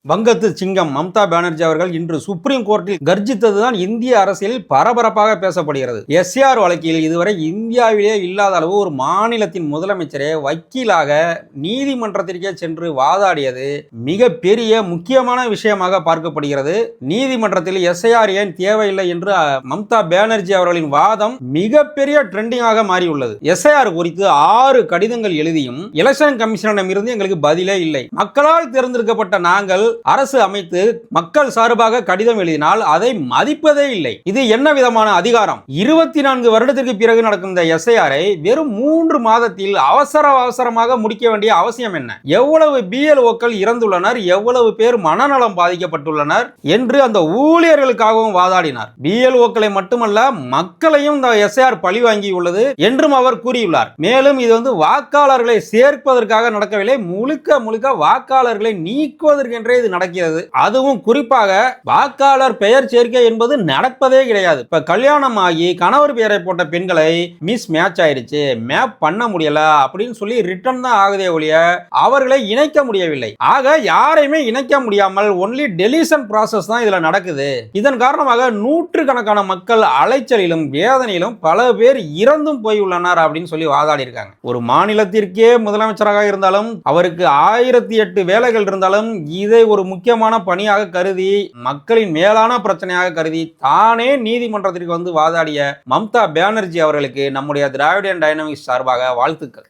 வங்கத்து சிங்கம் மம்தா பானர்ஜி அவர்கள் இன்று சுப்ரீம் கோர்ட்டில் கர்ஜித்ததுதான் இந்திய அரசியலில் பரபரப்பாக பேசப்படுகிறது. எஸ்ஏஆர் வழக்கில் இதுவரை இந்தியாவிலே இல்லாத அளவு ஒரு மாநிலத்தின் முதலமைச்சரே வக்கீலாக நீதிமன்றத்திற்கே சென்று வாதாடியது மிக பெரிய முக்கியமான விஷயமாக பார்க்கப்படுகிறது. நீதிமன்றத்தில் எஸ்ஐஆர் ஏன் தேவையில்லை என்று மம்தா பானர்ஜி அவர்களின் வாதம் மிகப்பெரிய ட்ரெண்டிங்காக மாறியுள்ளது. எஸ்ஐஆர் குறித்து 6 கடிதங்கள் எழுதியும் எலெக்ஷன் கமிஷனிடம் இருந்து எங்களுக்கு பதிலே இல்லை. மக்களால் தேர்ந்தெடுக்கப்பட்ட நாங்கள் அரசு அமைத்து மக்கள் சார்பாக கடிதம் எழுதினால் அதை மதிப்பதே இல்லை. இது என்ன விதமான அதிகாரம்? 24 வருடத்திற்கு பிறகு நடக்கும் இந்த எஸ்ஐஆரை வெறும் 3 மாதத்தில் அவசரமாக முடிக்க வேண்டிய அவசியம் என்ன? எவ்வளவு பிஎல்ஓக்கள் இறந்துள்ளனர், எவ்வளவு பேர் மனநலம் பாதிக்கப்பட்டுள்ளனர் என்று அந்த ஊழியர்களுக்காகவும் வாதாடினார். பிஎல்ஓக்களை மட்டுமல்ல மக்களையும் இந்த எஸ்ஐஆர் பழி வாங்கியுள்ளது என்றும் அவர் கூறியுள்ளார். மேலும் இது வாக்காளர்களை சேர்ப்பதற்காக நடக்கவில்லை, முழுக்க வாக்காளர்களை நீக்குவதற்கென்றே இது நடக்கிறது. அதுவும் குறிப்பாக வாக்காளர் பெயர் சேர்க்கை என்பது நடப்பதே கிடையாது. இப்ப கல்யாணம் ஆகி கணவர் பெயரை போட்ட பெண்களை மிஸ் மேட்ச் ஆயிடுச்சு, மேப் பண்ண முடியல அப்படின்னு சொல்லி ரிட்டர்ன் தான் ஆகுதே ஒழிய அவர்களை இணைக்க முடியவில்லை. ஆக யாரையுமே இணைக்க முடியாமல் ஒன்லி டெலிஷன் ப்ராசஸ் தான் இதுல நடக்குது. இதன் காரணமாக நூற்றுக்கணக்கான மக்கள் அலைச்சலிலும் வேதனையிலும் பல பேர் இறந்தும் போயுள்ளனர் அப்படின்னு சொல்லி வாதாடி இருக்காங்க. ஒரு மாநிலத்திற்கே முதலமைச்சராக இருந்தாலும் அவருக்கு 1008 வேலைகள் இருந்தாலும் இதை ஒரு முக்கியமான பணியாக கருதி மக்களின் மேலான பிரச்சனையாக கருதி தானே நீதிமன்றத்திற்கு வந்து வாதாடிய மம்தா பானர்ஜி அவர்களுக்கு நம்முடைய திராவிடியன் டைனமிக்ஸ் சார்பாக வாழ்த்துக்கள்.